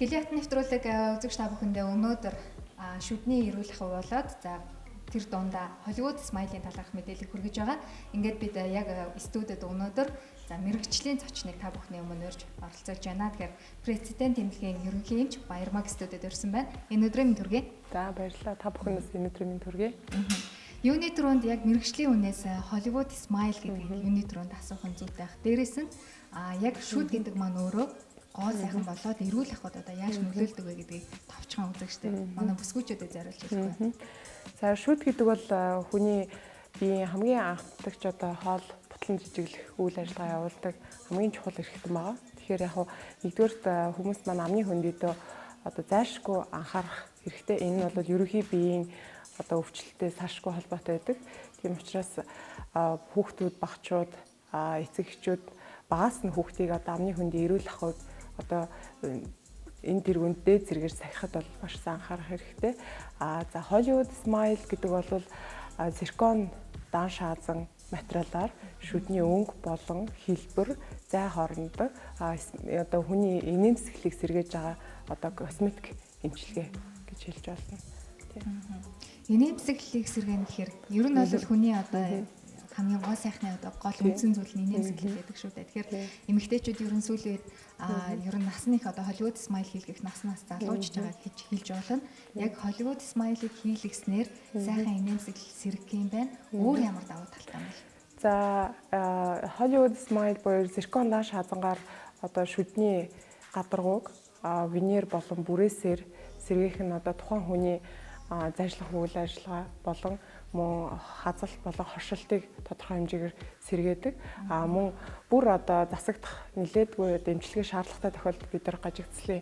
Хэлиат нэвтрүүлэг үзэгч та бүхэндээ өнөөдөр шүдний эрүүл ахуй болоод за тэр дундаа Hollywood Smile-ийн талаарх мэдээлэл хүргэж байгаа. Ингээд бид яг студид өнөөдөр за мэрэгчлийн зочныг та бүхний өмнө урьж оролцуулж байна. Тэгэхээр Президент тэмдгийн ерөнхий эмч Баярмаг студид ирсэн байна. Энэ өдрийн төргий. За баярлалаа. Та бүхнээс энэ өдрийн төргий. Юуны төрөнд яг мэрэгчлийн үнээс Hollywood Smile гэдэг юуны төрөнд асуух нь зүйтэй байх. Дээрээс нь яг шүд гэдэг маань өөрөө гоо сайхан болоод эрүүл ахуйд одоо яаж нөлөөлдөг вэ гэдгийг товчхон үзэгчтэй манай бүсгүүчүүдэд зориулж хэлэх. За шүд гэдэг бол хүний биеийн хамгийн анхдагч одоо хоол бутлан жижиглэх үйл ажиллагаа явуулдаг хамгийн чухал эрхтэн байгаа. Тэгэхээр яг нэгдүгээрт хүмүүс маань амны хөндийдөө одоо зайлшгүй анхаарах хэрэгтэй. Энэ нь бол ерөнхий биеийн одоо өвчлөлттэй салшгүй холбоотой байдаг. Тийм учраас хүүхдүүд, багчууд, эцэг эхчүүд багаас нь хүүхдийг одоо амны хөндий эрүүл ахуйг одоо энэ тэргүүнд дээд зэргээр сахихад бол маш сайн анхаарах хэрэгтэй. За Hollywood Smile гэдэг бол зиркон дан шаазан материалаар шүдний өнгө болон хэлбэр зай хоорондоо одоо хүний энэм сэхлийг сэргээж байгаа одоо косметик эмчилгээ гэж хэлж байна. Энэм сэхлийг сэргээн гэхээр ер нь бол хүний одоо хамгийн гоо сайхны одоо гол үндсэн зүйл нь энэм сэхлэл гэдэг шүү дээ. Тэгэхээр эмэгтэйчүүд ер нь сүүлийн үед ер нь насных одоо Hollywood Smile хийлгэх наснаас залуужж байгаа гэж хэлж болно. Яг Hollywood Smile-ыг хийлгэснээр сайхан энэм сэхлэл сэргэх юм байна. Өөр ямар давуу талтай юм бэ? За Hollywood Smile буюу зиркон дан шаазангаар одоо шүдний гадаргууг винир болон бүрээсээр сэргээх нь одоо тухайн хүний зайлшгүй үйл ажиллагаа болон мөн хазалт болон хоршилтыг тодорхой хэмжээгээр сэргээдэг. Мөн бүр одоо засагдах нэлээдгүй эмчилгээ шаардлагатай тохиолдолд бид нар гажигдслын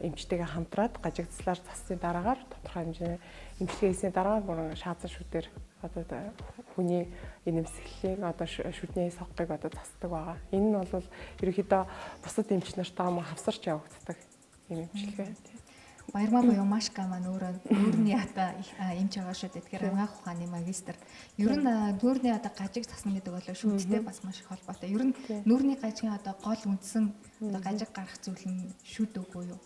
эмчтэйгээ хамтраад гажигдслаар засны дараагаар тодорхой хэмжээний эмчилгээ хийсний дараа мөн шаазан шүдээр одоо хүний энэмсэглэлийн одоо шүдний соггыг одоо засдаг байгаа. Энэ нь бол ерөнхийдөө бусад эмч нартайгаа мөн хавсарч явагддаг юм эмчилгээ. Баярмаг буюу Машка маань өөрний одоо эмч байгаа шүү дээ. Тэгэхээр анагаах ухааны магистр. Ер нь нүүрний одоо гажиг засна гэдэг бол шүдтэй бас маш их холбоотой. Ер нь нүүрний гажигын одоо гол үндсэн одоо гажиг гарах зүйл нь шүд үгүй юу?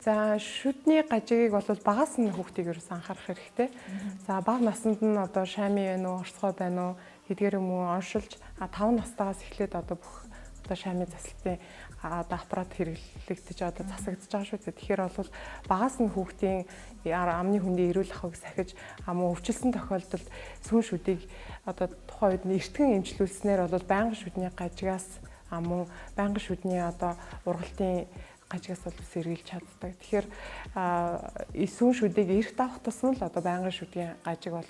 За шүдний гажигийг бол багаас нь хүүхдийг ерөөс анхаарах хэрэгтэй. За бага наснд нь одоо шами байна уу, орцгой байна уу, тэдгээр юм уу оншилж 5 настайгаас эхлээд одоо бүх одоо шами заслалтын одоо аппарат хэрэглэгдэж одоо засагдж байгаа шүү дээ. Тэгэхээр бол багаас нь хүүхдийн амны хөндий эрүүл ахуйг сахиж мөн өвчлсөн тохиолдолд сүүн шүдийг одоо тухайн үед эртхэн эмчлүүлснээр бол байнгын шүдний гажигаас мөн байнгын шүдний одоо ургалтын гажигаас бол сэргийлж чаддаг. Тэгэхээр сүүн шүдийг эрт авах тусам л одоо байнгын шүдгийн гажиг бол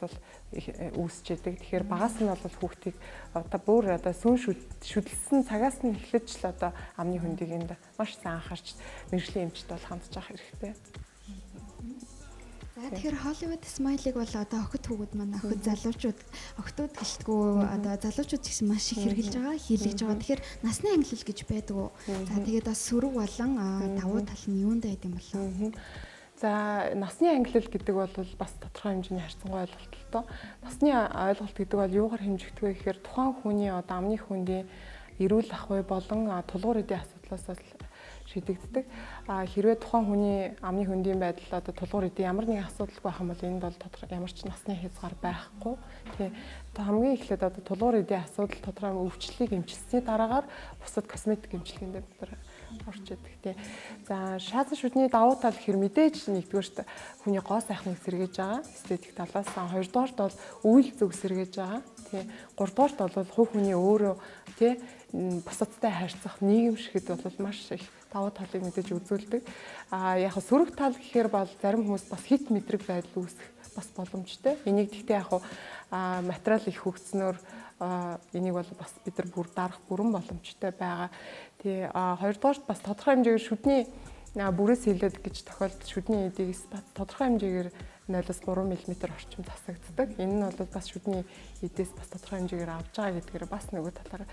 үүсч идэг. Тэгэхээр багаас нь бол хүүхдийг одоо бүр одоо сүүн шүдэлсэн цагаас нь эхлэж л одоо амны хөндийг энд маш сайн анхаарч мэргэжлийн эмчт бол хандж авах хэрэгтэй. За тэгэхээр Hollywood Smile-ыг бол одоо охид хүүгүүд маань охид залуучууд охтууд гэлтгүү одоо залуучууд гэсэн маш их хэрэгжилж байгаа, хийлгэж байгаа. Тэгэхээр насны ангилал гэж байдаг уу? За тэгээд бас сөрөг болон давуу тал нь юунд байд юм болов? За насны ангилал гэдэг бол бас тодорхой хэмжээний харьцангуй ойлголт л доо. Насны ойлголт гэдэг бол юугаар хэмжигдэх вэ гэхээр тухайн хүний одоо амны хөндийн эрүүл ахуй болон тулгуур эдийн асуудлаас шийдэгддэг. Хэрвээ тухайн хүний амны хөндийн байдал одоо тулгуур эдийн ямар нэгэн асуудалгүй байх юм бол энд бол ямар ч насны хязгаар байхгүй. Тэгээ хамгийн эхлээд одоо тулгуур эдийн асуудал тодорхой өвчлөлийг эмчилсэний дараагаар бусад косметик эмчилгээнд бид нар орж идэг тий. За шаазан шүдний давуу тал гэхэр мэдээж нэгдүгээрт хүний гоо сайхныг сэргээж байгаа эстетик талаас, хоёрдугаарт бол үйл зөв сэргээж байгаа тий. Гуравдугаарт бол хувь хүний өөрөө тий бусадтай харьцах нийгэм шигэд бол маш их давуу талыг мэдээж үзүүлдэг. Яг сөрөг тал гэхээр бол зарим хүмүүс бас хит мэдрэг байдал үүсэх бас боломжтой. Энийг гэхдээ яг материал их хөгжснөөр энийг бол бас бид нар бүр дарах бүрэн боломжтой байгаа. Тэгээ хоёрдугаарт бас тодорхой хэмжээгээр шүдний бүрээс хилээд гэж тохиолдолд шүдний эдигээс бас тодорхой хэмжээгээр 0-3 мм орчим засагддаг. Энэ нь бол бас шүдний эдээс бас тодорхой хэмжээгээр авж байгаа гэдгээр бас нөгөө талаараа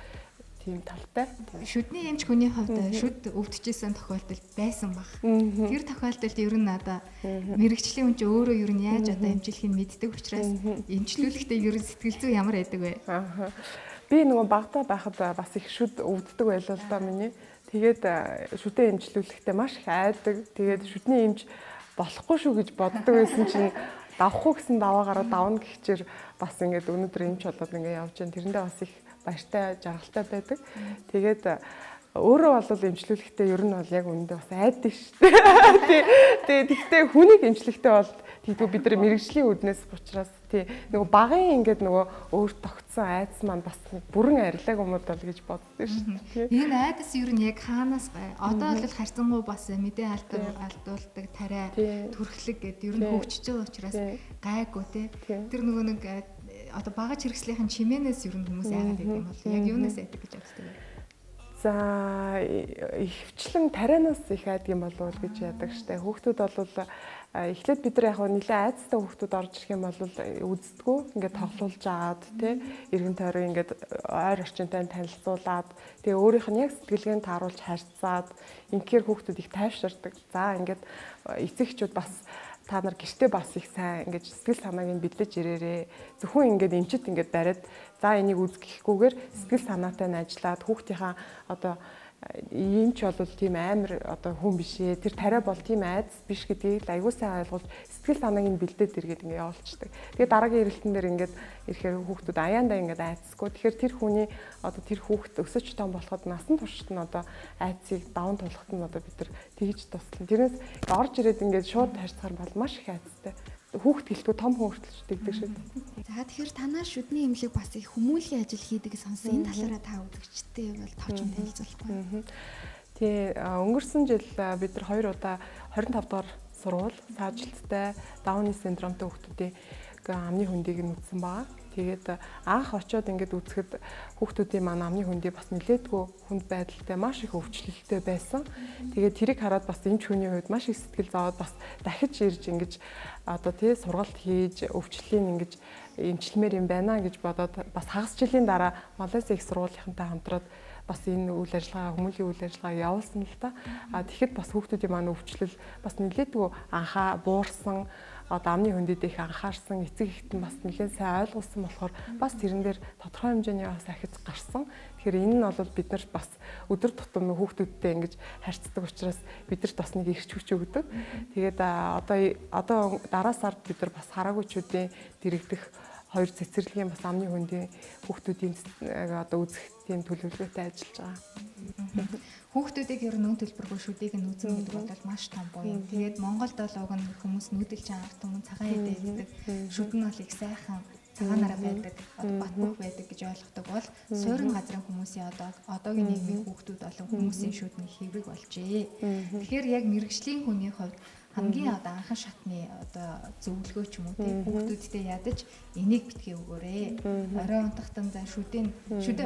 тийм талтай. Шүдний эмч хүний хувьд шүд өвдөжсэн тохиолдол байсан баг. Тэр тохиолдолд ер нь одоо мэрэгчлийн хүн ч өөрөө ер нь яаж одоо эмчилгээг мэддэг учраас эмчлүүлэхдээ ер нь сэтгэл зүй ямар байдаг вэ? би нөгөө багтаа байхад бас их шүд өвддөг байлаа л да миний. Тэгээд шүдээ эмчлүүлэхдээ маш их айдаг. Тэгээд шүдний эмч болохгүй шүү гэж боддог байсан чинь давхгүй гэсэн даваагаараа давна гэхчээр бас ингээд өнөөдөр эмч болоод ингээд явж байна. Тэрэндээ бас их баяртай, жаргалтай байдаг. Тэгээд өөрөө бол эмчлүүлэхдээ ер нь бол яг үнэндээ бас айдаг шүү дээ. Тэгээд тэгтээ хүнийг эмчлэхдээ бол тэгтээ бид нар мэрэгжлийн үднээс учраас тий нөгөө багын ингээд нөгөө өөр тогтсон айдас маань бас бүрэн арилааг юмуд бол гэж боддог шүү дээ. Энэ айдас ер нь яг хаанаас одоо бол харьцангуй бас мэдээ алдуулдаг тариа төрхлөг гэдэг ер нь хөгжиж байгаа учраас гайгүй тий. Тэр нөгөө нэг одоо бага чирэгслийнхэн чимээнээс ер нь хүмүүс яагаад гэдэг юм бол яг юунаас айдаг гэж боддог вэ? За ихвчлэн тарианаас их айдаг юм болов уу гэж яадаг штэ. Хүүхдүүд бол эхлээд бид нар яг нэлээд айцтай хүүхдүүд орж ирэх юм бол үздэггүй ингээд тоглуулж агаад тий эргэн тойрон ингээд ойр орчинтай танилцуулаад тэгээ өөрийнх нь яг сэтгэлгээнд тааруулж харьцаад ингээр хүүхдүүд их тайвширдаг. За ингээд эцэгчүүд бас та нар гэртээ бас их сайн ингээд сэтгэл санааг нь бэлдэж ирээрээ зөвхөн ингээд эмчит ингээд бариад за энийг үзгэхгүйгээр сэтгэл санаатай нь ажиллаад хүүхдийнхаа одоо эмч бол тийм амар одоо хүн биш ээ тэр тариа бол тийм айдас биш гэдгийг аягүй сайн ойлгуулж сэтгэл санааг нь бэлдээд иргээд ингээд явуулчихдаг. Тэгээ дараагийн эрэлтэн дээр ингээд ирэхээр хүүхдүүд аяандаа ингээд айдасгүй. Тэгэхээр тэр хүний одоо тэр хүүхд өсөж том болоход насан туршид нь одоо айдсыг даван тулахад нь одоо бид нар тэгж туслана. Тэрнээс орж ирээд ингээд шууд харьцахаар бол маш их айдастай. Хүүхд гэлтгүй том хүн хүртэл дэгдэг шүү дээ. За тэгэхээр танаа шүдний эмнэлэг бас их хүмүүнлэгийн ажил хийдэг сонсон. Энэ талаараа та үзэгчтэй бол товчхон танилцуулахгүй. Тий өнгөрсөн жил бид нар 2 удаа 25 дугаар сургууль цаажилттай Дауны синдромтой хүүхдүүдийн амны хөндийг нь үзсэн байгаа. Тэгээд анх очиод ингээд үзэхэд хүүхдүүдийн маань амны хөндий бас нэлээдгүй хүнд байдалтай маш их өвчлөлттэй байсан. Тэгээд тэрийг хараад бас эмч хүний хувьд маш их сэтгэл зовоод бас дахиж ирж ингэж одоо тий сургалт хийж өвчлөлийн ингэж эмчилмээр юм байна гэж бодоод бас хагас жилийн дараа Малайз их сургуулийнхантай хамтраад бас энэ үйл ажиллагаа хүмүүлийн үйл ажиллагаа явуулсан л та. Тэгэхэд бас хүүхдүүдийн маань өвчлөл бас нэлээдгүй анхаа буурсан одоо амны хөндөд их анхаарсан эцэг эхт нь бас нэлээд сайн ойлгуулсан болохоор бас тэрэн дээр тодорхой хэмжээний бас ахиц гарсан. Тэгэхээр энэ нь бол бид нар бас өдөр тутам хүүхдүүдтэй ингэж харьцдаг учраас бидэрт бас нэг ирч хүч өгдөг. Тэгээд одоо дараа сард бид нар бас хараагуйчүүдийн дэрэгдэх 2 цэцэрлэгийн бас амны хөндийн хүүхдүүдийн одоо үзэх тийм төлөвлөгөөтэй ажиллаж байгаа. Хүүхдүүдийг ер нь нүүн төлбөргүй шүдийг нь үзэн гэдэг бол маш том буюу. Тэгээд Монголд бол уг нь хүмүүс нүүдэлж арга түмэн цагаан эдээ гэдэг шүд нь бол их сайхан цагаанаараа байдаг, бат бөх байдаг гэж ойлгодог бол суурин газрын хүмүүсийн одоогийн нийгмийн хүүхдүүд болон хүмүүсийн шүд нь хэврэг болжээ. Тэгэхээр яг мэрэгжлийн хүний хувьд хамгийн одоо анхан шатны одоо зөвлөгөө ч юм уу тийм хүүхдүүдтэй ядаж энийг битгий өгөөрэй. Орой унтахтан за шүдээ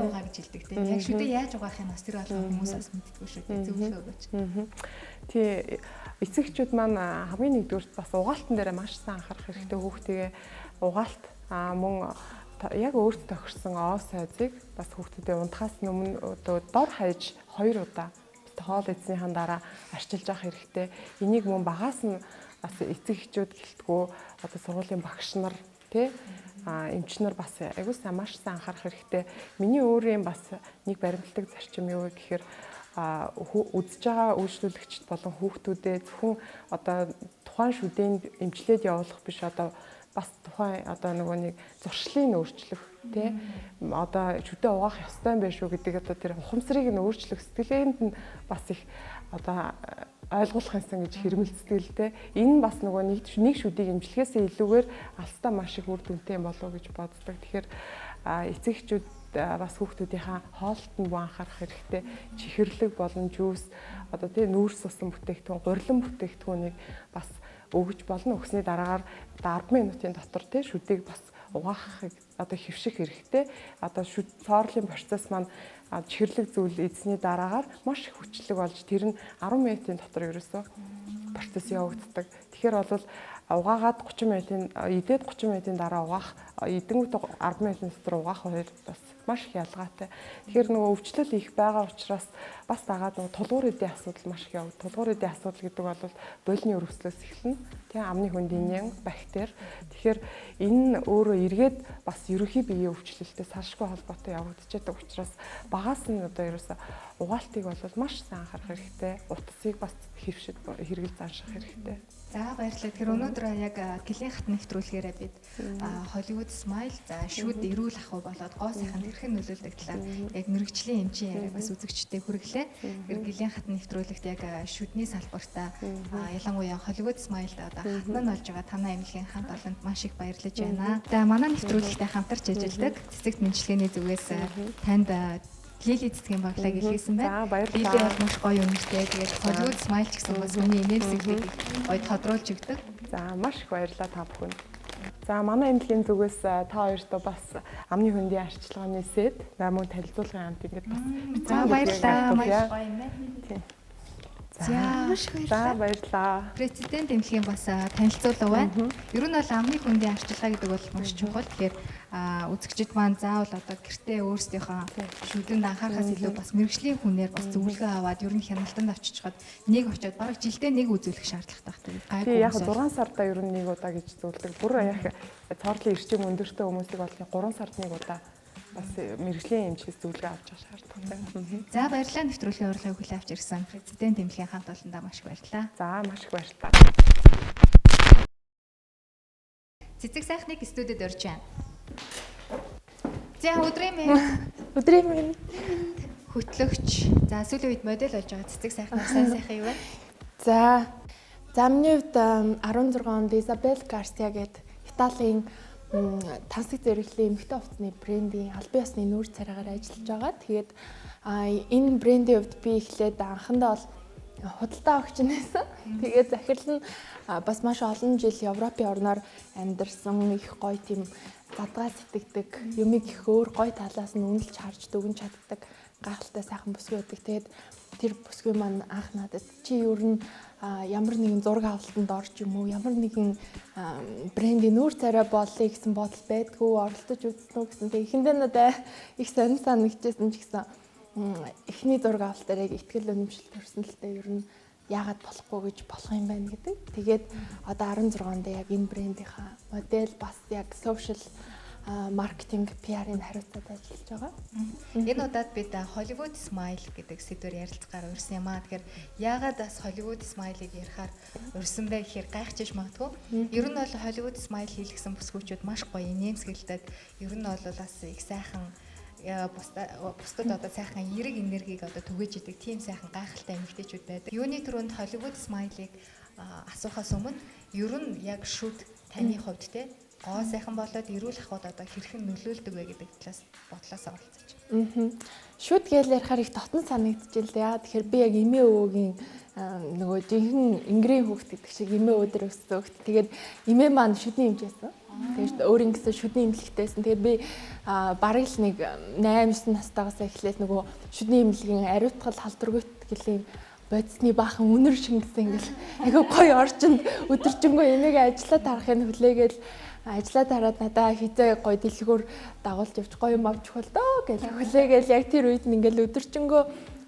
угаа гэж хэлдэг тийм. Яг шүдээ яаж угаахын бас тэр болгоо хүмүүс бас мэддэггүй шүү дээ. Зөвлөгөө өгөөч. Тий эцэгчүүд маань хамгийн нэгдүгürt бас угаалтан дээр маш сайн анхаарах хэрэгтэй хүүхдийн угаалт мөн яг өөртөө тохирсон оос сайзыг бас хүүхдүүдээ унтахаас өмнө одоо дор хаяж 2 удаа хоол эзнийхэн дараа арчилж авах хэрэгтэй. Энийг мөн багаас нь бас эцэг эхчүүд гэлтгүү одоо сургуулийн багш нар тий эмч нар бас аягүй сайн маш сайн анхаарах хэрэгтэй. Миний өөрийн бас нэг баримтлагдаг зарчим юу гэхээр үзэж байгаа үйлчлүүлэгчд болон хүүхдүүдээ зөвхөн одоо тухайн шүдээнд эмчлээд явуулах биш одоо бас тухайн одоо нөгөө нэг зуршлыг нь өөрчлөх тий одоо шүдээ угаах ёстой юм байна шүү гэдэг одоо тэр ухамсарыг нь өөрчлөх сэтгэлээнд нь бас их одоо ойлгуулах юмсан гэж хэрмэлцдэг л дээ. Энэ бас нөгөө нэг шүдийг эмчлэхээсээ илүүгээр алстаа маш их үр дүнтэй юм болов уу гэж боддог. Тэгэхээр эцэгчүүд бас хүүхдүүдийнхаа хоолтонд буу анхаарах хэрэгтэй. Чихэрлэг болон жуус одоо тий нүүрс усан бүтээгдэхүүн, гурилан бүтээгдэхүүнийг бас өгж болно. Өгсний дараагаар 10 минутын дотор тий шүдийг бас угаахыг одоо хэвших хэрэгтэй. Одоо цоорлын процесс маань чихэрлэг зүйл эзний дараагаар маш их хүчлэг болж тэр нь 10 минутын дотор ерөөсөө процесс явагддаг. Тэгэхээр бол угаагаад 30 минутын идээд 30 минутын дараа угаах эдэнгүүт 10 минутын дотор угаах хоёр бас маш их ялгаатай. Тэгэхээр нөгөө өвчлөл их байгаа учраас бас дагаад нөгөө тулгуур эдийн асуудал маш их явагдав. Тулгуур эдийн асуудал гэдэг бол болины өрөвслөөс эхэлнэ. Тийм амны хүндийн бактери. Тэгэхээр энэ өөрөө эргээд бас ерөнхий биеийн өвчлөлтэй салшгүй холбоотой явагдчихдаг учраас багаас нь одоо ерөөсө угаалтыг бол маш сайн анхаарах хэрэгтэй. Утасыг бас хэвшид хэрэгэл занших хэрэгтэй. За баярлалаа. Тэгэхээр өнөөдөр яг гэлэн хат нэвтрүүлгээрээ бид Hollywood Smile за шүд эрүүл ахуй болоод гоо сайхан хэрхэн нөлөөлдөг талаар яг мэрэгжлийн эмчийн яриаг бас үзэгчтэй хүргэлээ. Тэгэхээр гэлэн хат нэвтрүүлэгт яг шүдний салбартаа ялангуяа Hollywood Smile одоо хатна нь олж байгаа танай эмнэлгийн хамт олонд маш их баярлаж байна. За манай нэвтрүүлэгтээ хамтарч ажилладаг цэцэгт мэдлэгээний зүгээс танд Лили цэцгийн баглаг илгээсэн байна. Лили бол маш гоё үнэртэй. Тэгээд Hollywood Smile ч гэсэн бас миний энергийг гоё тодруулж өгдөг. За маш их баярлалаа та бүхэнд. За манай эмнэлгийн зүгээс та хоёртоо бас амны хөндийн арчилгааны сет мөн танилцуулгын хамт ингээд бас за баярлалаа. Маш гоё юм байна. За баярлалаа. Президент эмнэлгийн бас танилцуулга байна. Ер нь бол амны хөндийн арчилгаа гэдэг бол маш чухал. Тэгэхээр үзэгчид маань заавал одоо гэртээ өөрсдийнхөө шүлэнд анхаарахаас илүү бас мэрэгжлийн хүнээр бас зөвлөгөө аваад ер нь хяналтанд авчичхад нэг очиод бараг жилдээ нэг үзүүлэх шаардлагатай байна. Тийм яг 6 сарда ер нь нэг удаа гэж зөвлөдөг. Бүр яг цоорлын эрчим өндөртэй хүмүүсийг бол 3 сард нэг удаа бас мэрэгжлийн эмчээс зөвлөгөө авч явах шаардлагатай. За баярлалаа нэвтрүүлгийн урилгыг хүлээн авч ирсэн президент эмнэлгийн хамт олондоо маш их баярлалаа. За маш их баярлалаа. Цэцэг сайхныг студид орж байна. За өдрийн мэнд хөтлөгч. За сүүлийн үед модель болж байгаа цэцэг сайхныг сайн сайхан юу вэ? За миний хувьд 16 онд Isabel Garcia гэдэг Италийн тансаг зэрэглэлийн эмэгтэй хувцсны брендийн албан ёсны нүүр царайгаар ажиллаж байгаа. Тэгээд энэ брендийн хувьд би эхлээд анхандаа бол худалдаа өгч нэсэн. Тэгээд захирал нь бас маш олон жил Европын орноор амьдарсан их гоё тийм задгаа сэтгэдэг, юмыг их өөр гоё талаас нь үнэлж харж дүгнж чаддаг гайхалтай сайхан бүсгүй байдаг. Тэгээд тэр бүсгүй маань анх надад чи ер нь ямар нэгэн зураг авалтанд орж юм уу, ямар нэгэн брендийн нүүр царай боллоо гэсэн бодол байдгүй, оролдож үзсэн үү гэсэн. Тэгээд эхэндээ надад их сонир санагдчихсан ч гэсэн эхний зураг авалтаар яг ихтгэл өнөмшөлт төрсөн л дээ ер нь яагаад болохгүй гэж болох юм байна гэдэг. Тэгээд одоо 16-нд яг энэ брендийнхаа модель бас яг social маркетинг PR-ын хариуцаад ажиллаж байгаа. Энэ удаад бид Hollywood Smile гэдэг сэдвээр ярилцгаар урьсан юм аа. Тэгэхээр яагаад бас Hollywood Smile-ыг ярихаар урьсан бэ гэхээр гайхчихж магадгүй. Ер нь бол Hollywood Smile хийлгсэн бүсгүүчүүд маш гоё нэмсгэлдэг. Ер нь бол бас их сайхан бусдад одоо сайхан эерэг энергийг одоо түгэж идэг тийм сайхан гайхалтай эмэгтэйчүүд байдаг. Юуны түрүүнд Hollywood Smile-ыг асуухаас өмнө ер нь яг шүд таны хувьд те гоо сайхан болоод эрүүл ахуйд одоо хэрхэн нөлөөлдөг вэ гэдэг талаас бодлоосоо оролцож байна. Шүд гээл ярихаар их дотн санагдчихжээ л яа. Тэгэхээр би яг эмээ өвөгийн нөгөө жинхэнэ ингрийн хүүхд гэдэг шиг эмээ өдөр өссөн хүүхд. Тэгээд эмээ маань шүдний эмчээсэн. Тэгээд өөрийн гэсэн шүдний эмнэлэгтэйсэн. Тэгээд би бараг л нэг 8-9 настайгаас эхлээд нөгөө шүдний эмнэлгийн ариутгал халдваргүйт гэлийн бодисны баахан үнэр шингэсэн ингээл айгүй гоё орчинд өдөржингөө эмээгээ ажиллаад харахын хүлээгээл ажиллаад хараад надаа хизээ гоё дэлгүүр дагуулж явж гоё юм авчих бол доо гэж хүлээгээл яг тэр үед нь ингээл өдөржингөө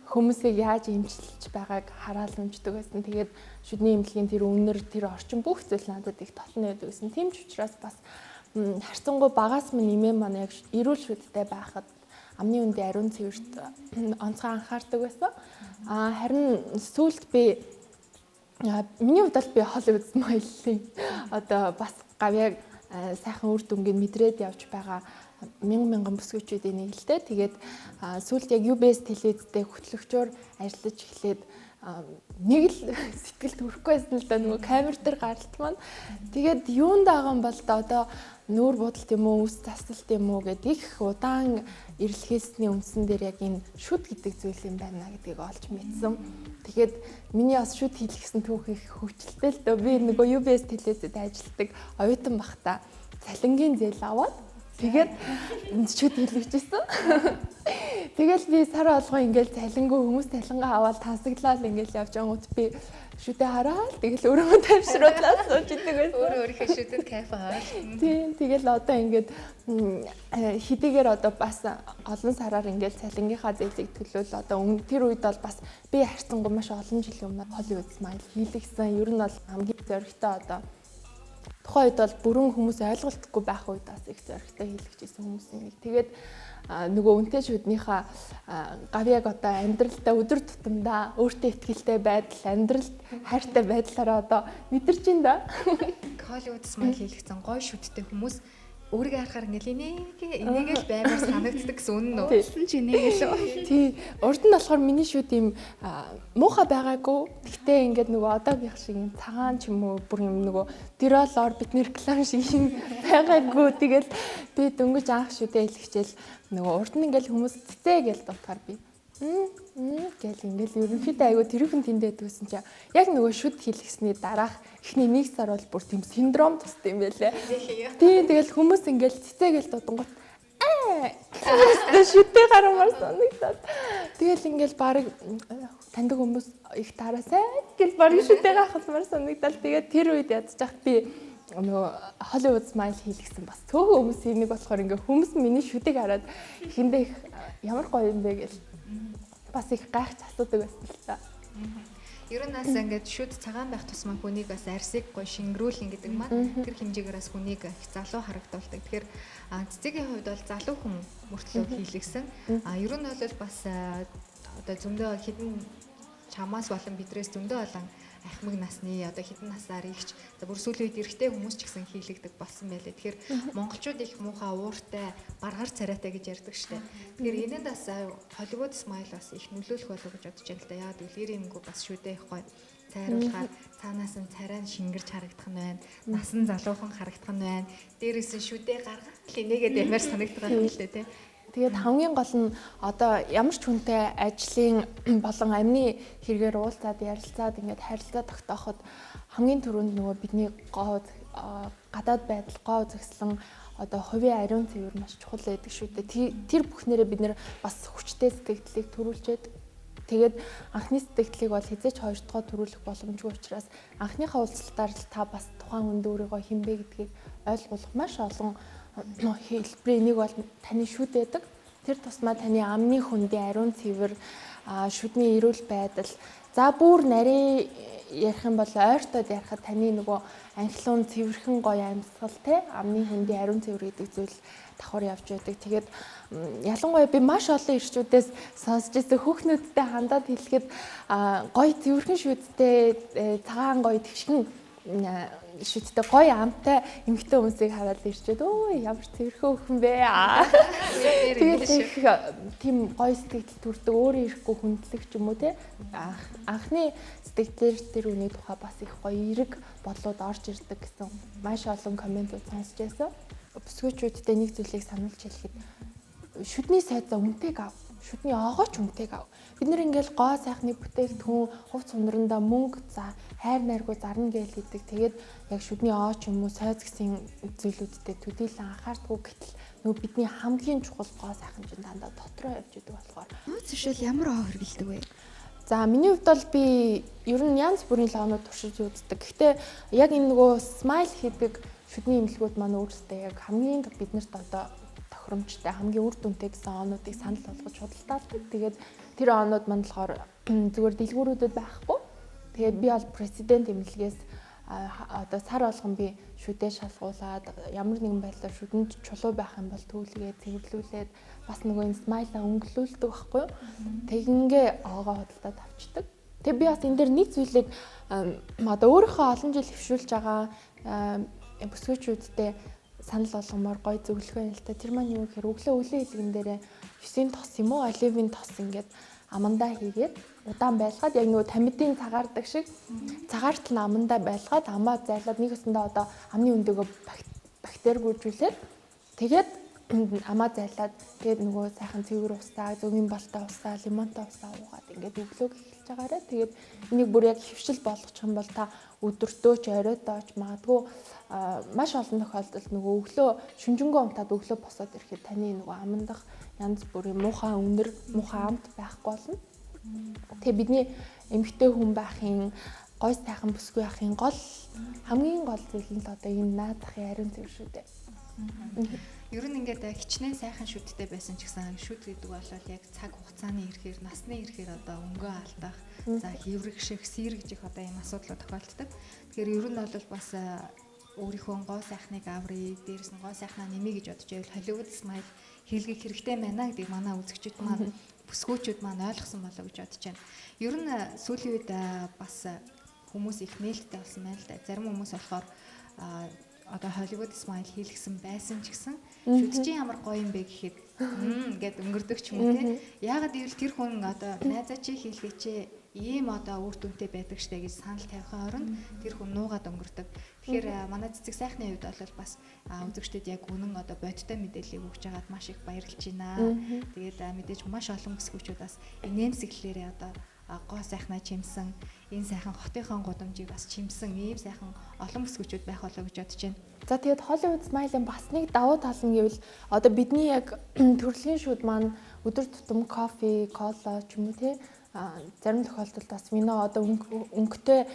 хүмүүсийг яаж эмчилж байгааг хараал өмждөг байсан. Тэгээд шүдний эмнэлгийн тэр үнэр тэр орчин бүх зүйл надад их толно байдаг гэсэн. Тийм ч учраас бас харцангуй багаас минь эмээ маань яг эрүүл шүдтэй байхад амны үндийн ариун цэвэрт онцгой анхаардаг байсан. Харин сүүлд би миний хувьд бол би Hollywood Smile-ийн одоо бас гавьяа сайхан үр дүнгийн мэдрээд явж байгаа мянган бүсгүүчүүдийн нэг л дээ. Тэгээд сүүлд яг UBS телевизтэй хөтлөгчөөр ажиллаж эхлээд нэг л сэтгэл төрөхгүйсэн л да нөгөө камер дээр гаралт маань. Тэгээд юунд байгаа юм бол одоо нүүр будалт юм уу, үс тасалт юм уу гэдэг их удаан эрэлхээсний үндсэн дээр яг энэ шүд гэдэг зүйл юм байна гэдгийг олж мэдсэн. Тэгээд миний бас шүд хийлгэсэн түүх их хөвчлөлтэй л дөө. Би нөгөө UBS телевизэд ажилладаг оюутан бахта цалингийн зээл аваад Тэгээд шүд хэлчихсэн. Тэгэл би сар болгоо ингээл цалингүй хүмүүс цалингаа аваад тансаглаад ингээл явж ангууд би шүдээ хараад тэгэл өөрөө тавьшруулаад сууж идэг байсан. Өөрийнхөө шүдэд кайф аваад. Тийм тэгэл одоо ингээд хэдийгээр одоо бас олон сараар ингээл цалингийнхаа зээлийг төлөөл одоо тэр үед бол бас би харьцангуй маш олон жилийн өмнө Hollywood Smile хийлгсэн. Ер нь бол хамгийн зоригтой одоо тухайн үед бол бүрэн хүмүүс ойлголтгүй байх үед бас их зоригтой хийлгэжсэн хүмүүсийн нэг. Тэгээд нөгөө үнэтэй шүднийхаа гавьяг одоо амьдралдаа өдөр тутамдаа өөртөө ихтэй байдал, амьдралд хайртай байдлаараа одоо мэдэрч ин да. Hollywood Smile хийлгэсэн гоё шүдтэй хүмүүс өөрийгөө харахаар энийг л баймаар санагддаг гэсэн үнэн үү? Тэгсэн чи энийг л. Тий. Урд нь болохоор миний шүд юм муухай байгаагүй. Гэхдээ ингээд нөгөө одоогийнх шиг юм цагаан ч юм уу бүр юм нөгөө диролоор бидний реклам шиг юм байгаагүй. Тэгэл би дөнгөж анх шүдээ хэлчихэл нөгөө урд нь ингээд хүмүүс цэцээ гэж дутахаар би гэл ингээл ерөнхийдөө айгу тэрхэн тэндээд байсан чи яг нөгөө шүд хийлгэсний дараах эхний нэг сар бол бүр тийм синдром тустай юм байлээ. Тий тэгэл хүмүүс ингээл цэцээгээл дуудангууд шүдээ гарамаар санагдаад тэгэл ингээл баг таньдаг хүмүүс их тараасай гэл баг шүдээ гахалмаар санагдал тэгээд тэр үед ядчих би нөгөө Hollywood Smile хийлгэсэн бас цөөхөн хүмүүсийн нэг болохоор ингээ хүмүүс миний шүдийг хараад ихэндээ их ямар гоё юм бэ гэл бас их гайхаж асуудаг байсан л та. Ер нь бас ингээд шүд цагаан байх тусмаа хүнийг бас арсыг гоё шингэрүүлэн гэдэг маань тэр хэмжээгээр бас хүнийг их залуу харагдуулдаг. Тэгэхээр цэцгийн хувьд бол залуу хүн мөртлөө хийлгсэн. Ер нь бол бас одоо зөндөө хідэн чамаас болон бидрээс зөндөө олон ахмаг насны одоо хідэн насаар ихч бүр сүүлийн үед эрэгтэй хүмүүс ч гэсэн хийлэгдэг болсон байлээ. Тэгэхээр монголчууд их муухай ууртай баргаар царайтай гэж ярьдаг штэ. Тэгэхээр энэнд бас Hollywood Smile бас их нөлөөлөх болов гэж бодож байна л да. Яагаад гэвэл ирэмгүй бас шүдээ их гоё цайруулахаар цаанаас нь царай нь шингэрч харагдах нь байна. Нас нь залуухан харагдах нь байна. Дээрээс нь шүдээ гаргах л энийгээд ямар санагддаг юм л дээ тий. Тэгээд хамгийн гол нь одоо ямар ч хүнтэй ажлын болон амны хэрэгээр уулзаад ярилцаад ингээд харилцаа тогтооход хамгийн түрүүнд нөгөө бидний гоо гадаад байдал гоо зөкслөн одоо хувийн ариун цэвэр маш чухал байдаг шүү дээ. Тэр бүхнээрээ бид нэр бас хүчтэй сэтгэлдлийг төрүүлж яадаг. Тэгээд анхны сэтгэлдлийг бол хязгаарч хоёр дахь төрүүлэх боломжгүй учраас анхныхаа уулзалтаар л та бас тухайн хүнд өөрийгөө хинбэ гэдгийг ойлгуулах маш олон хэлбэр энийг бол таны шүд байдаг. Тэр тусмаа таны амны хөндийн ариун цэвэр, шүдний эрүүл байдал. За бүр нарийн ярих юм бол ойртоод ярихад таны нөгөө анхлуун цэвэрхэн гоё амьсгал те амны хөндийн ариун цэвэр гэдэг зүйл давхар явж байдаг. Тэгээд ялангуяа би маш олон ирчүүдээс сонсч ирсэн хүүхнүүдтэй хандаад хэлэхэд гоё цэвэрхэн шүдтэй цагаан гоё тэгшхэн шүдтэй гоё амтай эмэгтэй хүмүүсийг хараад ирчээд өө ямар цэвэрхэн хөхөн бэ тэгээд тийм гоё сэтгэл төрдөг өөрөө ирэхгүй хүндлэг ч юм уу те анхны сэтгэлээр тэр үний тухай бас их гоё эерэг бодлоод орж ирдэг гэсэн маш олон комментууд сонсч байсан. Бүсгүйчүүдтэй нэг зүйлийг сануулж хэлэхэд шүдний сайдаа үнэтэйг ав. Шүдний оогооч үнэтэйг ав. Бид нэр ингээл гоо сайхны бүтээгдэхүүн хувц сундранда мөнгө за хайр найргүй зарна гээл гэдэг. Тэгээд яг шүдний ооч юм уу сойц гэсэн зүйлүүдтэй төдийлөн анхаардгүй гэтэл нөгөө бидний хамгийн чухал гоо сайхамжинд дандаа дотроо явж идэг болохоор Цэшэл ямар оо хэргэлдэг вэ? За миний хувьд бол би ер нь янз бүрийн лоонууд туршиж үздэг. Гэхдээ яг энэ нөгөө Smile хийдэг шүдний имлэгүүд маань өөрсдөө яг хамгийн биднэрт одоо тохиромжтой хамгийн үр дүнтэй гэсэн оонуудыг санал болгож худалдаалдаг. Тэгээд тэр оонууд маань болохоор зүгээр дэлгүүрүүдэд байхгүй. Тэгээд би бол президент имлэгээс одоо сар болгон би шүдээ шалгуулад ямар нэгэн байдлаар шүдэнд чулуу байх юм бол түүлгээд цэвэрлүүлээд бас нөгөө энэ Smile-а өнгөлүүлдэг байхгүй юу. Тэгингээ оогоо худалдаад авчдаг. Тэгээд би бас энэ дээр нэг зүйлийг одоо өөрийнхөө олон жил хөвшүүлж байгаа бүсгүйчүүдтэй санал болгомоор гой зөвлөх байна л та. Тэр маань юу гэхээр өглөө үлэн хэлгэн дээрээ 9-ийн тос юм уу оливын тос ингээд амандаа хийгээд удаан байлгаад яг нөгөө тамидын цагаардаг шиг цагаарт нь амандаа байлгаад амаа зайлаад нэг өсөндөө одоо амны өндөгөө бактери гүйжүүлээд тэгээд амаа зайлаад тэгээд нөгөө сайхан цэвэр усаа, зөгийн болтой усаа, лимонтой усаа уугаад ингээд өглөөг эхэлж байгаарэ. Тэгээд энийг бүр яг хөвшил болгочих юм бол та өдөртөө ч оройдоо ч магадгүй маш олон тохиолдолд нөгөө өглөө шүнжэнгөө унтаад өглөө босоод ирэхэд таны нөгөө амандах янз бүрийн муухай үнэр, муухай амт байхгүй болно. Тэгээ бидний эмэгтэй хүн байхын гой сайхан бүсгүй яхахын хамгийн гол зүйл нь л одоо энэ наадахын ариун цэвэр шүү дээ. Ер нь ингээд хичнээн сайхан шүдтэй байсан ч гэсэн шүд гэдэг бол яг цаг хугацааны ирэхээр, насны ирэхээр одоо өнгөө алдах, за хэврэгших, сэргэж их одоо ийм асуудлууд тохиолддог. Тэгэхээр ер нь бол бас өөрийнхөө гоо сайхныг аврыг, дээрэс нь гоо сайхнаа нэмье гэж бодож байвал Hollywood Smile хийлгэх хэрэгтэй байна гэдгийг манай үзэгчид маань, бүсгүүчүүд маань ойлгосон болоо гэж бодож байна. Ер нь сүүлийн үед бас хүмүүс их нээлттэй болсон байна л да. Зарим хүмүүс болохоор одоо Hollywood Smile хийлгсэн байсан ч гэсэн шүд чинь ямар гоё юм бэ гэхэд гэд өнгөрдөг ч юм уу те. Яагаад гэвэл тэр хүн одоо найзаа чи хийлгээч ийм одоо үр дүнтэй байдаг штэ гэж санал тавихын оронд тэр хүн нуугаад өнгөрдөг. Тэгэхээр манай цэцэг сайхны хувьд бол бас үзэгчдэд яг үнэн одоо бодиттой мэдээллийг өгч байгаад маш их баярлж байна. Тэгээд мэдээж маш олон бүсгүүчүүд бас инээмсэглэлээрээ одоо гоо сайхнаа чимсэн, энэ сайхан хотынхон гудамжийг бас чимсэн ийм сайхан олон бүсгүүчүүд байх болоо гэж бодож байна. За тэгээд Hollywood Smile-ын бас нэг давуу тал нь гэвэл одоо бидний яг төрөлхийн шүүд маань өдөр тутам кофе, кола ч юм уу те зарим тохиолдолд бас вино одоо өнгөтэй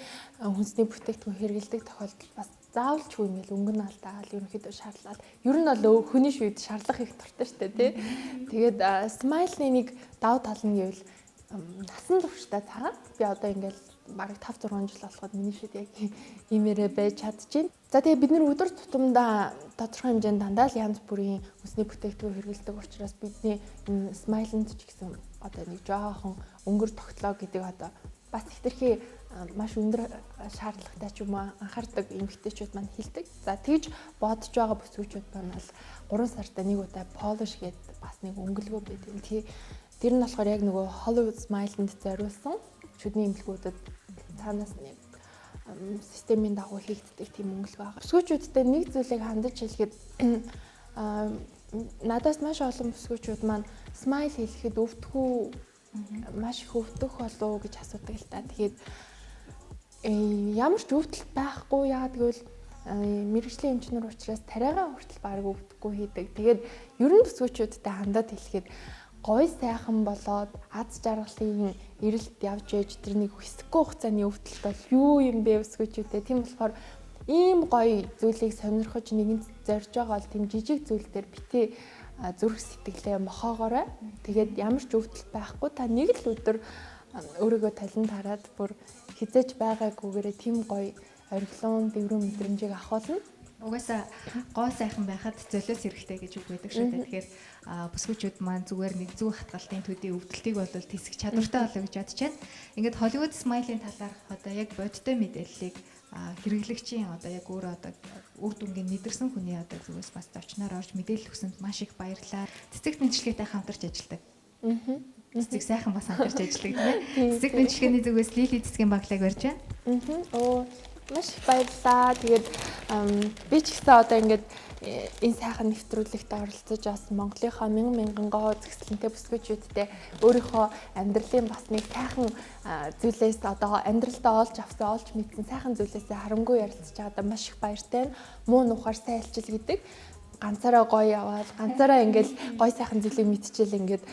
хүнсний бүтээгдэхүүн хэрэглэдэг тохиолдолд бас заавал ч үгүй ингээл өнгө нь алдаал ерөнхийдөө шаарлаад ер нь бол хүний шүүд шаарлах их дуртай штэ тий. Тэгээд Smile-ны нэг давуу тал нь гэвэл насан туршдаа цагаан би одоо ингээл бараг 5-6 жил болоход миний шид яг иймэрэ байж чадчихээн. За тэгээ бид нэр өдөр тутамдаа тодорхой хэмжээнд дандаа л янз бүрийн хүнсний бүтээгдэхүүн хэрэглэдэг учраас бидний энэ Smile-нд ч гэсэн одоо нэг жоохон өнгөр тогтлоо гэдэг одоо бас хэтэрхий маш өндөр шаардлагатай ч юм уу анхаардаг эмэгтэйчүүд маань хэлдэг. За тэгж бодож байгаа бүсгүүчүүд маань бол 3 сартаа нэг удаа polish гэдэг бас нэг өнгөлгөө байдаг. Тэр нь болохоор яг нөгөө Hollywood Smile-нд зориулсан шүдний эмнэлгүүдэд цаанаас нэг системийн дагуу хийгддэг тийм өнгөлгөө байгаа. Бүсгүүчүүдтэй нэг зүйлийг хандаж хэлэхэд надаас маш олон бүсгүүчүүд маань Smile хийлгэхэд өвдөхүү маш их өвдөх болов гэж асуудаг л та. Тэгээд ямар ч өвдөлт байхгүй яагаад гэвэл мэрэгжлийн эмчнэр учраас тариагаа хүртэл баг өвдөхгүй хийдэг. Тэгээд ерөн бүсгүүчүүдтэй хандаад хэлэхэд гой сайхан болоод аз жаргалын эрэлт явж ээж тэрнийг хүсэхгүй хугацааны өвдөлт бол юу юм бэ өсгөөчүүдээ. Тийм болохоор ийм гоё зүйлийг сонирхож нэгэн зорж байгаа бол тийм жижиг зүйл дээр битээ зүрх сэтгэлээ мохоогоорой. Тэгээд ямар ч өвдөлт байхгүй та нэг л өдөр өөрийгөө талент хараад бүр хизээж байгаагүйгээрээ тийм гоё ориглон дэврэн мэдрэмжийг авах болно. Угаасаа гоо сайхан байхад золиос хэрэгтэй гэж үг байдаг шүү дээ. Тэгэхээр бүсгүүчүүд маань зүгээр нэг зүү хатгалтын төдий өвдөлтийг бол тэсэх чадвартай болоо гэж бодож байна. Ингээд Hollywood Smile-ийн талаар одоо яг бодиттой мэдээллийг хэрэглэгчийн одоо яг өөрөө одоо үр дүнгийн мэдэрсэн хүний одоо зүгээс бас зочноор орж мэдээлэл өгсөнд маш их баярлалаа. Цэцэг тэнцвэртэй хамтарч ажилладаг. Цэцэг сайхан бас хамтарч ажилладаг тийм ээ. Цэцэг тэнцвэрний зүгээс Лили цэцгийн баглааг барьж байна. Маш их баярлалаа. Тэгээд би ч гэсэн одоо ингээд энэ сайхан нэвтрүүлэгт оролцож бас Монголынхаа мянган гоо зэгсэлэнтэй бүсгүүчүүдтэй өөрийнхөө амьдралын бас нэг сайхан зүйлээс одоо амьдралдаа олж авсан, олж мэдсэн сайхан зүйлээсээ харамгүй ярилцж байгаадаа маш их баяртай. Муу нухаар сайн альчил гэдэг ганцаараа гоё яваад ганцаараа ингээл гоё сайхан зүйлийг мэдчихэл ингээд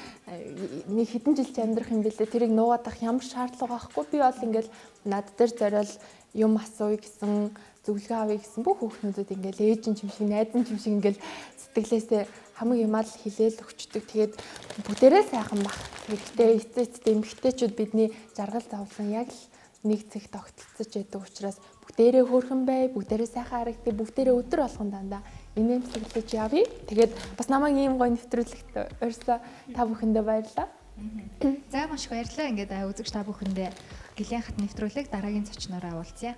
нэг хэдэн жил амьдрах юм бэлээ. Тэрийг нуугаадах ямар шаардлага байхгүй. Би бол ингээл над дээр зориул юм асууя гэсэн зөвлөгөө авъя гэсэн бүх хүүхнүүдэд ингээл ээжин ч юм шиг, найзын ч юм шиг ингээл сэтгэлээсээ хамгийн юмаа л хилээл өгчдөг. Тэгээд бүгдээрээ сайхан бах хэрэгтэй. Эцэцтэй эмэгтэйчүүд бидний жаргал завлан яг л нэг цэг тогтолцож байдаг учраас бүгдээрээ хөөрхөн бай, бүгдээрээ сайхан харагдъя, бүгдээрээ өдөр болгон дандаа инээмсэглэж явъя. Тэгээд бас намайг ийм гоё нэвтрүүлэгт урьсан та бүхэндээ баярлалаа. За маш их баярлалаа. Ингээд үзэгч та бүхэндээ гэлэн хат нэвтрүүлэг дараагийн зочноор уулзъя.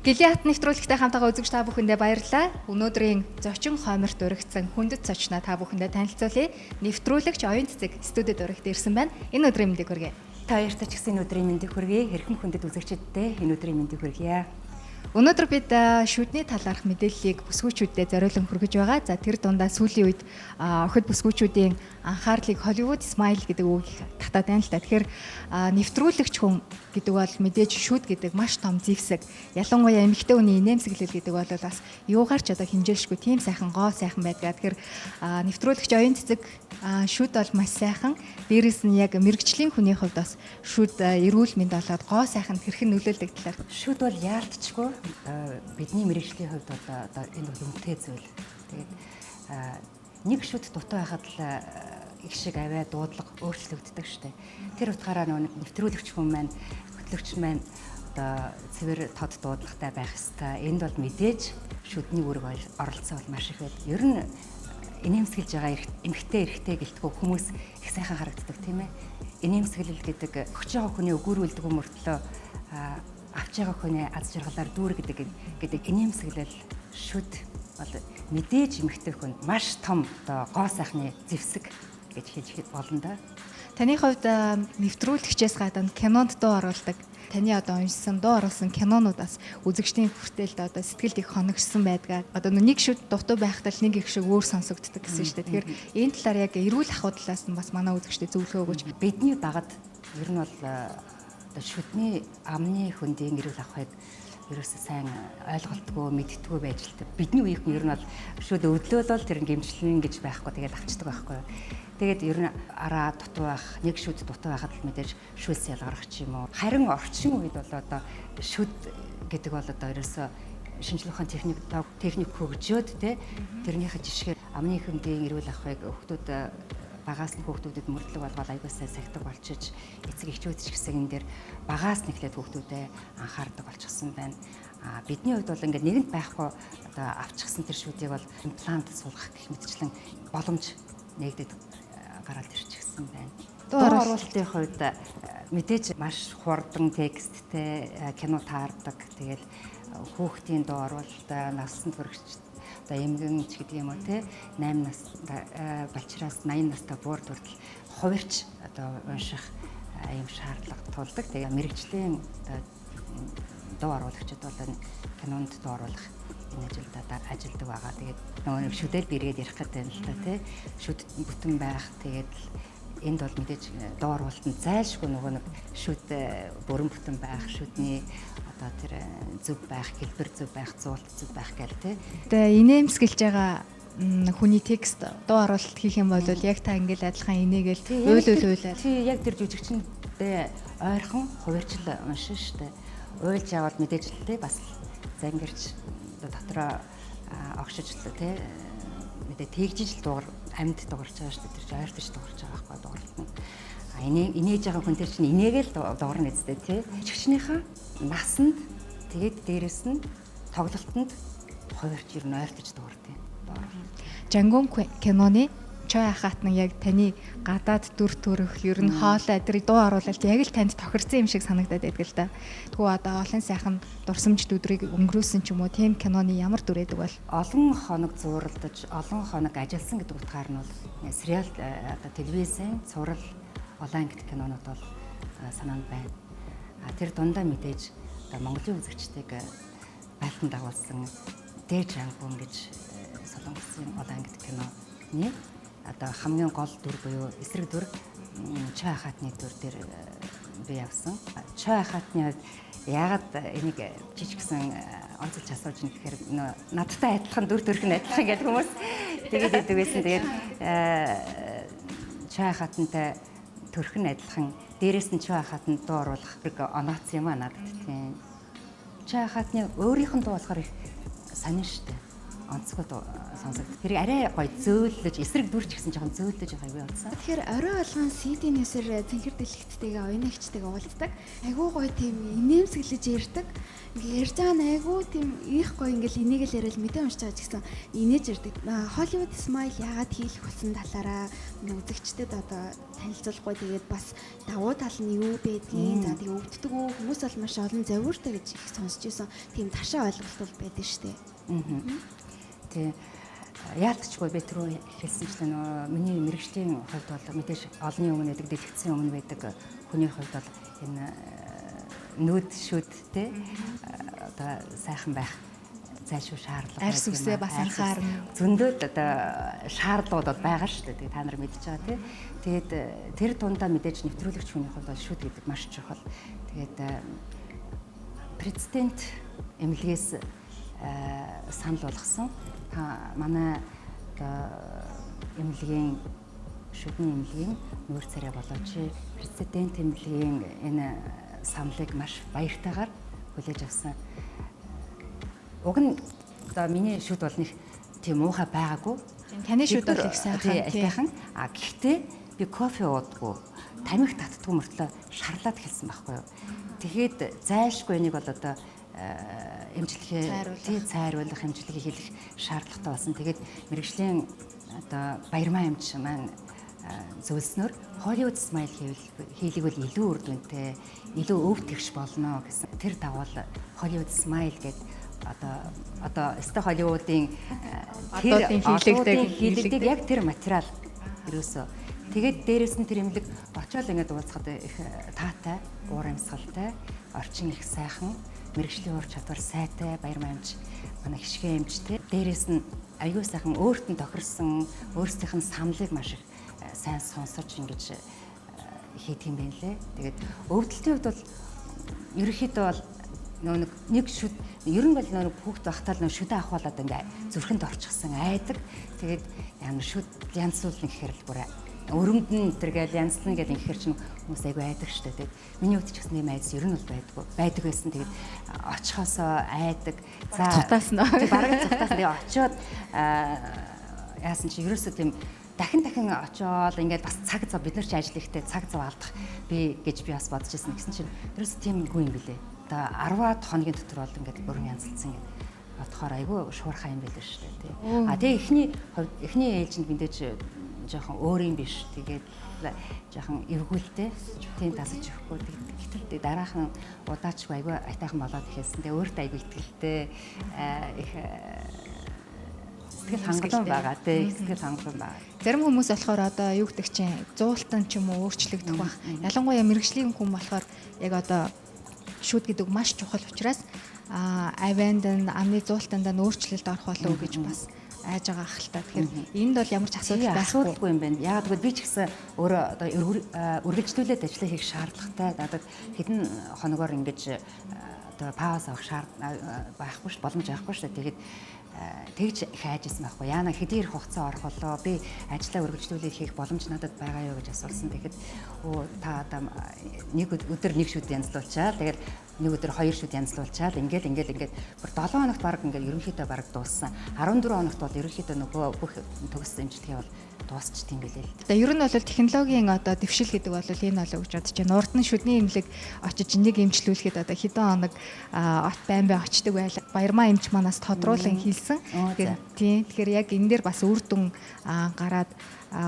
Гэлиат нэвтрүүлэгтэй хамтаага үзэгч та бүхэндээ баярлалаа. Өнөөдрийн зочин хойморт уригдсан хүндэт зочноо та бүхэндээ танилцуулъя. Нэвтрүүлэгч Оюун Цэцэг студид уригд ирсэн байна. Энэ өдрийн мэндийг хүргэе. Та хоёртаа ч гэсэн өдрийн мэндийг хүргэе. Хэрхэн хүндэт үзэгчдэд энэ өдрийн мэндийг хүргье. Өнөөдөр бид шүдний талаарх мэдээллийг бүсгүйчүүдэд зориулан хүргэж байгаа. За тэр дундаа сүүлийн үед охид бүсгүйчүүдийн анхаарлыг Hollywood Smile гэдэг үг татаад байна л да. Тэгэхээр нэвтрүүлэгч хүн гэдэг бол мэдээж шүд гэдэг маш том зэвсэг. Ялангуяа эмэгтэй хүний инээмсэглэл гэдэг бол бас юугаар ч одоо хинжээлшгүй тийм сайхан гоо сайхан байдаг. Тэгэхээр нэвтрүүлэгч Оюун Цэцэг шүд бол маш сайхан. Дээрээс нь яг мэрэгчлийн хүний хувьд бас шүд эрүүл мэнд болоод гоо сайханд хэрхэн нөлөөлдөг талаар. Шүд бол яалтчгүй бидний мэрэгжлийн хувьд одоо энэ бол үнэтэй зүйл. Тэгээд нэг шүд дутуу байхад л их шиг аваа дуудлага өөрчлөгддөг штэ. Тэр утгаараа нэвтрүүлэгч хүн маань хөтлөгч маань одоо цэвэр тод дуудлагатай байх ёстой. Энд бол мэдээж шүдний үүрэг оролцоо бол маш их байд. Ер нь инээмсэглэж байгаа эмэгтэй эрэгтэй гэлтгөө хүмүүс их сайхан харагддаг тийм ээ. Инээмсэглэл гэдэг өгч байгаа хүний өгөөрүүлдэг мөртлөө авч байгаа хүний аз жаргалаар дүүр гэдэг инээмсэглэл шүд бол мэдээж эмэгтэй хүн маш том одоо гоо сайхны зэвсэг гэж хэлж болно да. Таны хувьд нэвтрүүлэгчээс гадна кинонд дуу оруулдаг. Таны одоо уншсан дуу оруулсан кинонуудаас үзэгчдийн хүртээлд одоо сэтгэлд их хоногшсон байдгаа. Одоо нэг шүд дутуу байхтал нэг их шиг өөр сонсогддог гэсэн шүү дээ. Тэгэхээр энэ талаар яг эрүүл ахуй талаас нь бас манай үзэгчдэд зөвлөгөө өгөөч. Бидний багад ер нь бол одоо шүдний амны хөндийн эрүүл ахуйг ерөөсөө сайн ойлголтгүй мэдтгүү байж л та. Бидний үеийнхэн ер нь бол шүд өвдлөөл тэр гэмчлэн гэж байхгүй тэгээд авчдаг байхгүй. Тэгээд ер нь араа дутуу байх, нэг шүд дутуу байхад л мэдээж шүлс ялгарах ч юм уу. Харин орчин үед бол одоо шүд гэдэг бол одоо ерөөсөө шинжлэх ухааны техник хөгжөөд тэрнийхээ жишгээр амны хөндийн эрүүл ахуйг хүүхдүүд багаас нь хүүхдүүдэд мөрдлөг болгоод аягүй сайн сахидаг болчиж эцэг эхчүүд ч гэсэн энэ дээр багаас нь эхлээд хүүхдүүдэд анхаардаг болчихсон байна. Бидний хувьд бол ингээд нэгэнд байхгүй одоо авчихсан тэр шүдийг бол имплант суулгах гэх мэтчлэн боломж нэгдэд гараад ирчихсэн байна. Дуу оруулалтын хувьд мэдээж маш хурдан тексттэй кино таардаг. Тэгэл хүүхдийн дуу оруулалт насанд хүрэгч одоо эмгэн ч гэдэг юм уу те 8 нас болчраас 80 настай бүр хүртэл хувирч одоо унших юм шаардлага тулдаг. Тэгээ мэрэгжлийн дуу оруулагчид бол кинонд дуу оруулах энэ ажилдаг байгаа. Тэгээд нөгөө шүдэл бэргээд ярих гэдэг юм л та тий. Шүд бүтэн байх. Тэгээд энд бол мэдээж дуу оруулалтанд зайлшгүй нөгөө нэг шүд бүрэн бүтэн байх, шүдний одоо тэр зөв байх, хэлбэр зөв байх, зуулт зөв байх гэл тий. Тэгээ инээмсэглэж байгаа хүний текст дуу оруулалт хийх юм бол яг та ингээл адилхан инээгээл уйлуулаад тий яг тэр жүжигчэндээ ойрхон хувирчл уншин штэ. Уйлж яваад мэдээж л тий бас зангирч дотроо огшиж л тий мэдээ тэгжиж л дугаар амьд дугарч байгаа штэ тэр ойртож дугарч байгаа байхгүй дугаарлт нь. Инээж байгаа хүн тэр чинь инээгээл дугарна үстэй тий. Жүжигчнийхаа насанд тэгээд дээрэс нь тоглолтод хувирч ер нь ойртож дугардаг. Жангун киноны Чой ахаатна яг таны гадаад дүр төрх ер нь хоолой тэр дуу оруулалт яг л танд тохирсон юм шиг санагдаад байдаг л да. Тэгвэл одоо олон сайхан дурсамж өдрийг өнгөрөөсөн ч юм уу тийм киноны ямар дүр байдаг бол олон хоног зууралдаж олон хоног ажилласан гэдэг утгаар нь бол сериал одоо телевизэн цуврал олон ангит кинонууд бол санаанд байна. Тэр дундаа мэдээж одоо Монголын үзэгчдийг байлдан дагуулсан Дэж Жангун гэж солонгосын олон ангит киноны одоо хамгийн гол дүр буюу эсрэг дүр Чой ахаатны дүр дээр би явсан. Чой ахаатны яагаад энийг жижигсэн онцолж асууж нэхээр надтай адилхан дүр төрх нь адилхан гэдэг хүмүүс тэгээд идэг байсан. Тэгээд Чой ахаатантай төрх нь адилхан дээрээс нь Чой ахаатанд дуу оруулах онооц юм аа надад тийм. Чой ахаатны өөрийнх нь дуу болохоор их сонин штэ. онцгой сонсогддог. Тэр арай гоё зөөлөж, эсрэг дүрч гэсэн жоохон зөөлөж байгаа юу болсон. Тэгэхээр орой болгон CD-нээсээр цэнхэр дэлгэцтэйгээ оюунагчтайгаа уулздаг. Айгуу гоё тийм инээмсэглэж ярьдаг. Ингээ ярьж байгаа нь айгуу тийм их гоё ингээл энийг л яриад мэдээ уншиж байгаа ч гэсэн инээж ярьдаг. Hollywood Smile яагаад хийх болсон талаараа үзэгчдэд одоо танилцуулахгүй тэгээд бас давуу тал нь юу байдгийг за тэгээд өвддөг үү хүмүүс бол маш олон завууртай гэж их сонсч байсан. Тийм ташаа ойлголт бол байдаг шүү дээ. Тэ яалтчгүй би түрүү хэлсэнчлэн миний мэрэгжлийн хувьд бол мэдээж олонний өмнө байдаг, дэлгэцийн өмнө байдаг хүний хувьд бол энэ нүд шүдтэй одоо сайхан байх зайлшгүй шаардлага арьс үсээ бас анхаарна. Зөндөөд одоо шаардлагууд бол байгаа шүү дээ. Та нар мэдж байгаа тийм. Тэгээд тэр дундаа мэдээж нэвтрүүлэгч хүний хувьд бол шүд гэдэг маш чухал. Тэгээд президент эмнэлгээс санал болгосон. Манай эмнэлгийн шүдний эмнэлгийн нүүр царай болооч президент эмнэлгийн энэ саналыг маш баяртайгаар хүлээж авсан. Уг нь одоо миний шүд бол нэг тийм муухай байгаагүй. Таны шүд бол их сайхан. Гэхдээ би кофе уудаггүй, тамхи татдаггүй мөртлөө шарлаад хэлсэн байхгүй юу. Тэгэхэд зайлшгүй энийг бол одоо эмчилгээ цайруулах эмчилгээ хийх шаардлагатай болсон. Тэгээд мэрэгжлийн одоо баярмаа эмч маань зөвлснөөр Hollywood Smile хийлийг бол илүү үр дүнтэй, илүү өв тэгш болно гэсэн. Тэр дагуу Hollywood Smile гэдэг одоо Hollywood-ийн тэр хийлэгдэг яг тэр материал ерөөсөө. Тэгээд дээрэс нь тэр эмнэлэг очиод ингээд уулзахад их таатай, уур амьсгалтай, орчин их сайхан, мэрэгжлийн ур чадвар сайтай, баярмаа эмч, манай хишгэ эмчтэй. Дээрэс нь аюу сайхан өөрт нь тохирсон, өөрсдийнх нь самлыг маш их сайн сонсож ингэж хийдэг юм байна лээ. Тэгээд өвдөлтийн хувьд бол ерөнхийдөө бол нэг шүд ер нь бол хүүхд байхтаа л шүдэ ахуулаад ингээ зүрхэнд орчихсан айдаг. Тэгээд ямар шүд янзлуулна гэхээр л бүр өрөмд нь тэргээл янзлна гэдэг ингэхэр чинь хүмүүс айгүй айдаг шүү дээ. Миний хувьд ч гэсэн юм айдас ер нь бол байдаг байсан. Тэгээд очихосоо айдаг. За цухтаасна. Бараг цухтаас тэгээд очиод яасан чи ерөөсөө тийм дахин очиод ингээд бас цаг зав бид нар ч ажил ихтэй цаг зав алдах би гэж би бас бодож ирсэн. Гэсэн чинь ерөөсөө тиймгүй юм билээ. Одоо 10-аад хоногийн дотор бол ингээд бүрэн янзлсан гэдэг бодохоор айгүй шуурхай юм байлээ шүү дээ. Тэгээ эхний ээлжинд мэдээж жоохон өөр юм биш. Тэгээд жоохон эвгүүлтэй тийм тасаж өгөхгүй. Гэтэл дараахан удаачгүй айгүй айтайхан болоод ихсэн. Тэгээ өөртөө айгүй ихтэй их сэтгэл хангалуун байгаа тийм сэтгэл хангалуун байгаа. Зарим хүмүүс болохоор одоо юу гэдэг чинь зуултан ч юм уу өөрчлөгдөх бах. Ялангуяа мэрэгжлийн хүн болохоор яг одоо шүд гэдэг маш чухал учраас авианд амны зуултанд өөрчлөлт орох болов уу гэж бас айж байгаа ахaltaа. Тэгэхээр энд бол ямар ч асуудалгүй юм байна. Яг тэгвэл би ч гэсэн өөрөө одоо үргэлжлүүлээд ажиллаа хийх шаардлагатай. Надад хэдэн хоногоор ингэж одоо пауз авах байхгүй шүү, боломж байхгүй шүү. Тэгээд тэгж их айжсэн байхгүй. Яана хэдийн их хугацаа орох болоо би ажлаа үргэлжлүүлээд хийх боломж надад байгаа юу гэж асуусан. Тэгэхэд та одоо нэг өдөр нэг шүд янзлуулчаа. Тэгээд нэг өдөр хоёр шүд янзлуулчаад ингээд бүр 7 хоногт баг ингээд ерөнхийдөө баг дууссан. 14 хоногт бол ерөнхийдөө нөгөө бүх төгссөн эмчилгээ бол дуусчт юм билээ. Одоо ер нь бол технологийн одоо дэвшил гэдэг бол энэ болоо гэж бодож байна. Урд нь шүдний эмнэлэг очиж нэг эмчлүүлэхэд одоо хэдэн хоног от баймбай очдөг байл. Баярмаа эмч манаас тодруулан хэлсэн. Тэгэхээр яг энэ дээр бас үр дүн гараад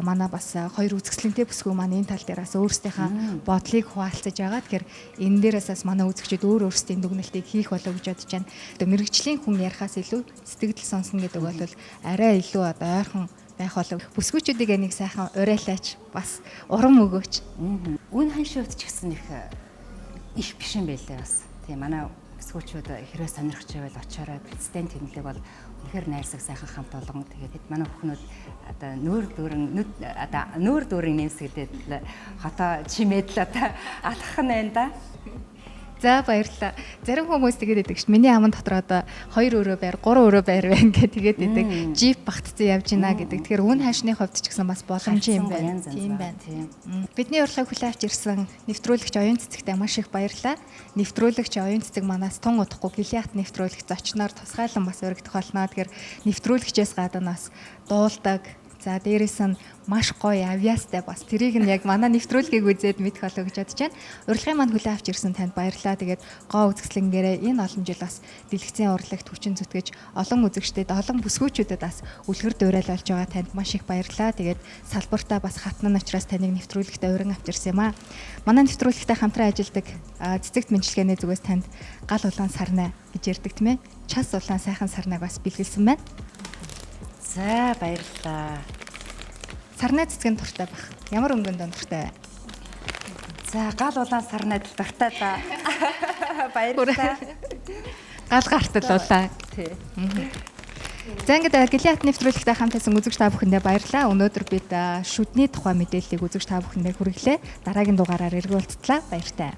манай бас хоёр үзэсгэлэнтэй бүсгүй маань энэ тал дээр бас өөрсдийнхээ бодлыг хуваалцаж байгаа. Тэгэхээр энэ дээрээс бас манай үзэгчид өөрсдийн дүгнэлтийг хийх болов гэж бодож байна. Одоо мэрэгжлийн хүн ярихаас илүү сэтгэл сонсно гэдэг бол арай илүү одоо ойрхон байх болов. Бүсгүйчүүдийг нэг сайхан урайлаач бас урам өгөөч. Үн ханшивт ч гэсэн их биш юм байлээ бас. Тийм манай бүсгүйчүүд хэрвээ сонирхож байвал очиорой президент хэмнэлэг бол үнэхээр найрсаг сайхан хамт олгон. Тэгээд манай бүхнүүд одоо нүүр дүүрэн нэмсэгдээд хотоо чимээд л одоо алхах нь байна да. За баярлалаа. Зарим хүмүүс тэгээд идэг шүү. Миний аман дотор одоо 2 өрөө байр, 3 өрөө байр байна гэх тэгээд идэг. Джип багтцсан явж гинэ гэдэг. Тэгэхээр үн хаашны хувьд ч гэсэн бас боломж юм байна. Тийм байна. Бидний урилгыг хүлээн авч ирсэн нэвтрүүлэгч Оюун Цэцэгтэй маш их баярлалаа. Нэвтрүүлэгч Оюун Цэцэг манаас тун удахгүй гэлиат нэвтрүүлэгч зочноор тусгайлан бас өргөдөх болно. Тэгэхээр нэвтрүүлэгчээс гадна бас дуулдаг. За дээрээс нь маш гоё авьяастай бас тэрийг нь яг манай нэвтрүүлгийг үзээд мэдэх болов гэж бодож байна. Урилгын маань хүлээн авч ирсэн танд баярлалаа. Тэгээд гоо үзэсгэлэнгээрээ энэ олон жил бас дэлгэцийн урлагт хүчин зүтгэж олон үзэгчдэд олон бүсгүүчүүдэд бас үлгэр дуурайл болж байгаа танд маш их баярлалаа. Тэгээд салбартаа бас хатнан учраас таныг нэвтрүүлэгтээ урин авч ирсэн юм аа. Манай нэвтрүүлэгтээ хамтран ажилладаг цэцэгт мэдлэгээний зүгээс танд гал улаан сарнаа гэж ярьдаг тийм ээ. Час улаан сайхан сарнааг бас бэлгэлсэн байна. За баярлалаа. Сарнай цэцгийн дуртай байх. Ямар өнгөнд дуртай вэ? За гал улаан сарнайд л дуртай да. Баярлалаа. Гал гарталуулаа. Тий. За ингээд гэлиат нэвтрүүлэгтээ хамт байсан үзэгч та бүхэндээ баярлалаа. Өнөөдөр бид шүдний тухай мэдээллийг үзэгч та бүхэндээ хүргэлээ. Дараагийн дугаараар эргүүлцлаа. Баяртай.